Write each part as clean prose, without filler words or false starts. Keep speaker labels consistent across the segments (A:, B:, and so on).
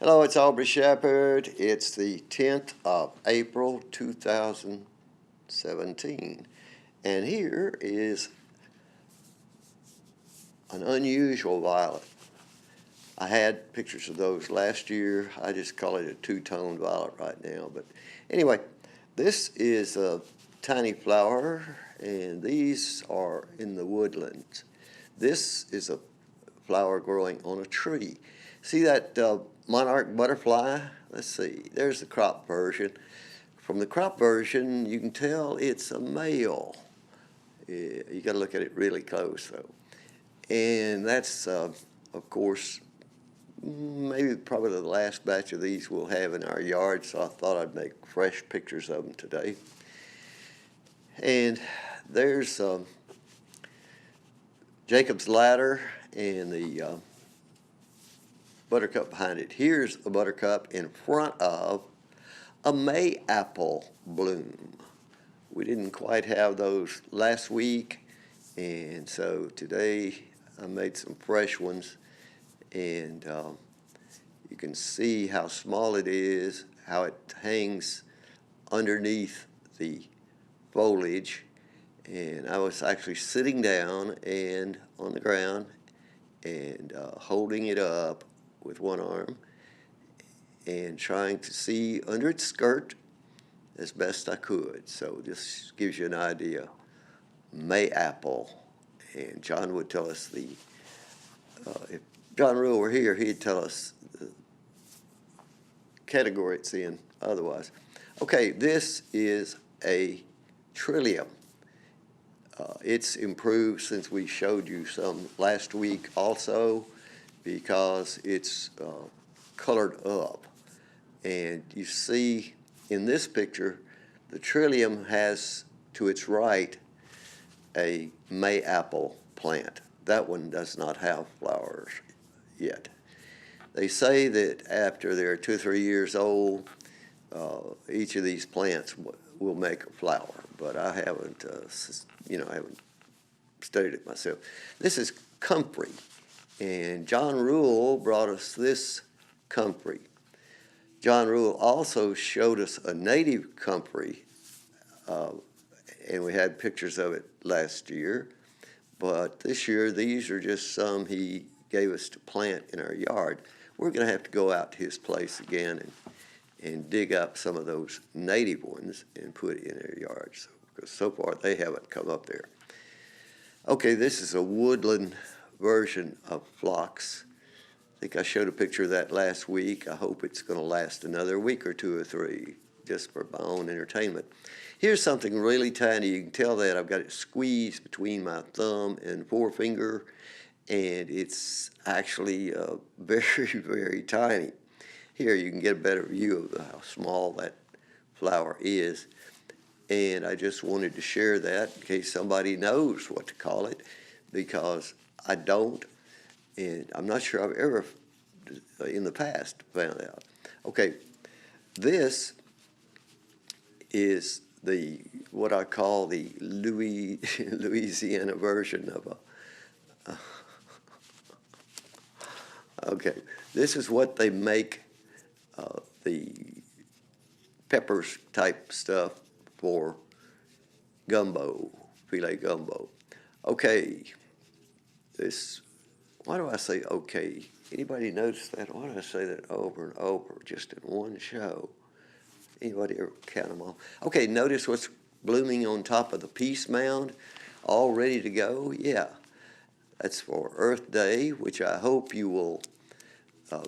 A: Hello, it's Aubrey Shepherd. It's the 10th of April 2017. And here is an unusual violet. I had pictures of those last year. I just call it a two-tone violet right now. But anyway, this is a tiny flower, and these are in the woodlands. This is a flower growing on a tree. See that monarch butterfly? Let's see, there's the crop version. From the crop version, you can tell it's a male. You got to look at it really close, though. And that's, of course, maybe probably the last batch of these we'll have in our yard, so I thought I'd make fresh pictures of them today. And there's Jacob's ladder and the buttercup behind it. Here's a buttercup in front of a May apple bloom. We didn't quite have those last week, and so today I made some fresh ones, and you can see how small it is, how it hangs underneath the foliage. And I was actually sitting down and on the ground and holding it up with one arm and trying to see under its skirt as best I could. So this gives you an idea. May apple. And John would tell us if John Rule were here, he'd tell us the category it's in otherwise. Okay, this is a trillium. It's improved since we showed you some last week also, because it's colored up. And you see in this picture, the trillium has to its right a May apple plant. That one does not have flowers yet. They say that after they're 2 or 3 years old, each of these plants will make a flower, but I haven't, I haven't studied it myself. This is comfrey, and John Rule brought us this comfrey. John Rule also showed us a native comfrey, and we had pictures of it last year, but this year these are just some he gave us to plant in our yard. We're going to have to go out to his place again and dig up some of those native ones and put in our yards, because so far they haven't come up there. Okay, this is a woodland version of phlox. I think I showed a picture of that last week. I hope it's going to last another week or 2 or 3, just for my own entertainment. Here's something really tiny. You can tell that I've got it squeezed between my thumb and forefinger, and it's actually very, very tiny. Here you can get a better view of how small that flower is. And I just wanted to share that in case somebody knows what to call it, because I don't, and I'm not sure I've ever in the past found out. Okay, this is what I call the Louisiana version of okay, this is what they make the peppers type stuff for gumbo, filet gumbo. Okay, why do I say okay? Anybody notice that? Why do I say that over and over just in one show? Anybody ever count them all? Okay, notice what's blooming on top of the peace mound, all ready to go? Yeah, that's for Earth Day, which I hope you will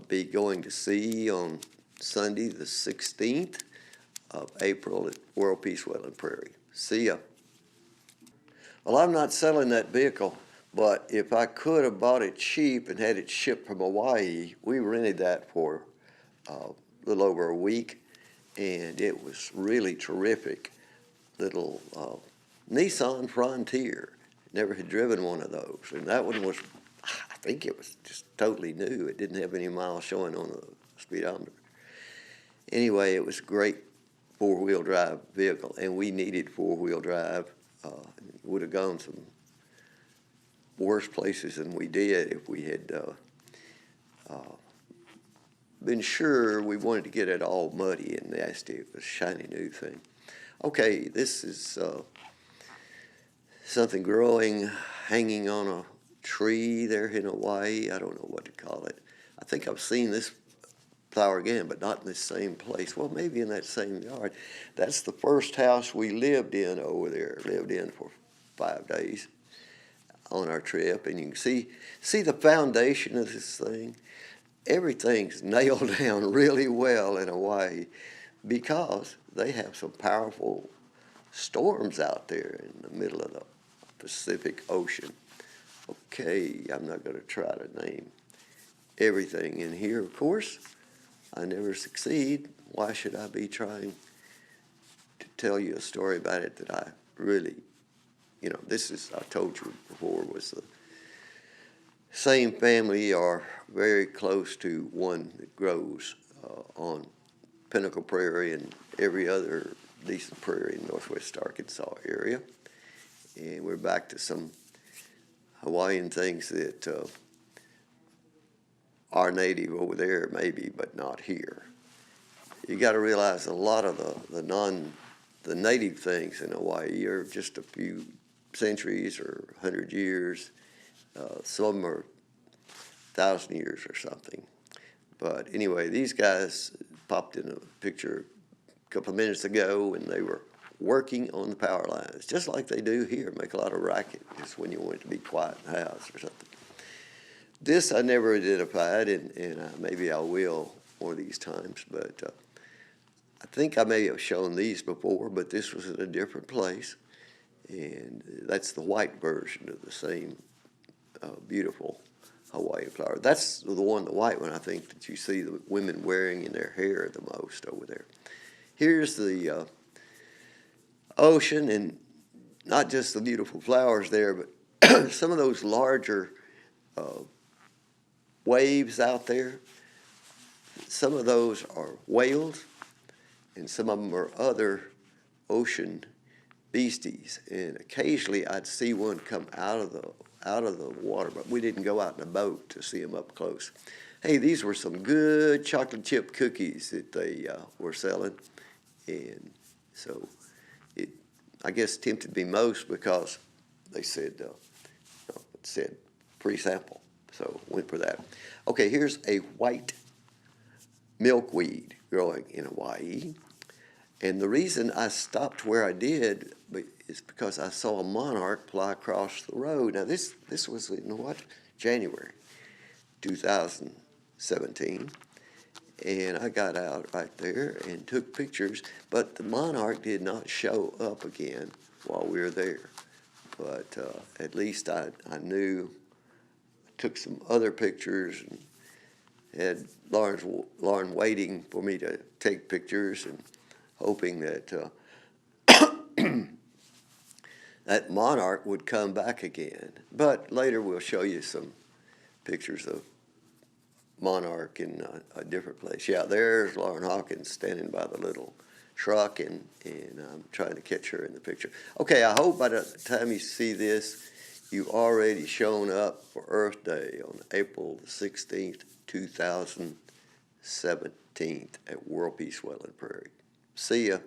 A: be going to see on Sunday the 16th of April at World Peace Wetland Prairie. See ya. Well, I'm not selling that vehicle, but if I could have bought it cheap and had it shipped from Hawaii, we rented that for a little over a week, and it was really terrific. Little Nissan Frontier. Never had driven one of those, and that one was, I think it was just totally new. It didn't have any miles showing on the speedometer. Anyway, it was a great four-wheel drive vehicle, and we needed four-wheel drive. Would have gone some worse places than we did if we had been sure we wanted to get it all muddy and nasty. It was a shiny new thing. Okay, this is something growing, hanging on a tree there in Hawaii. I don't know what to call it. I think I've seen this flower again, but not in the same place. Well, maybe in that same yard. That's the first house we lived in over there. Lived in for 5 days on our trip, and you can see the foundation of this thing. Everything's nailed down really well in Hawaii because they have some powerful storms out there in the middle of the Pacific Ocean. Okay, I'm not going to try to name everything in here, of course. I never succeed. Why should I be trying to tell you a story about it that I really, this is, I told you before, was the same family or very close to one that grows on Pinnacle Prairie and every other decent prairie in northwest Arkansas area. And we're back to some Hawaiian things that are native over there maybe, but not here. You got to realize a lot of the native things in Hawaii are just a few centuries or 100 years. Some are 1,000 years or something. But anyway, these guys popped in a picture a couple of minutes ago, and they were working on the power lines, just like they do here, make a lot of racket just when you want it to be quiet in the house or something. This I never identified, and maybe I will one of these times, but I think I may have shown these before, but this was in a different place, and that's the white version of the same beautiful Hawaiian flower. That's the white one, I think, that you see the women wearing in their hair the most over there. Here's the ocean, and not just the beautiful flowers there, but some of those larger waves out there. Some of those are whales, and some of them are other ocean beasties. And occasionally I'd see one come out of the water, but we didn't go out in a boat to see them up close. Hey, these were some good chocolate chip cookies that they were selling, and so it, I guess, tempted me most because they said it said free sample, so went for that. Okay, here's a white milkweed growing in Hawaii, and the reason I stopped where I did is because I saw a monarch fly across the road. Now this was in January 2017, and I got out right there and took pictures, but the monarch did not show up again while we were there. But at least I knew. I took some other pictures and had Lauren waiting for me to take pictures and hoping that that monarch would come back again. But later we'll show you some pictures of monarch in a different place. Yeah, there's Lauren Hawkins standing by the little truck, and I'm trying to catch her in the picture. Okay, I hope by the time you see this, you've already shown up for Earth Day on April the 16th, 2017 at World Peace Well and Prairie. See ya.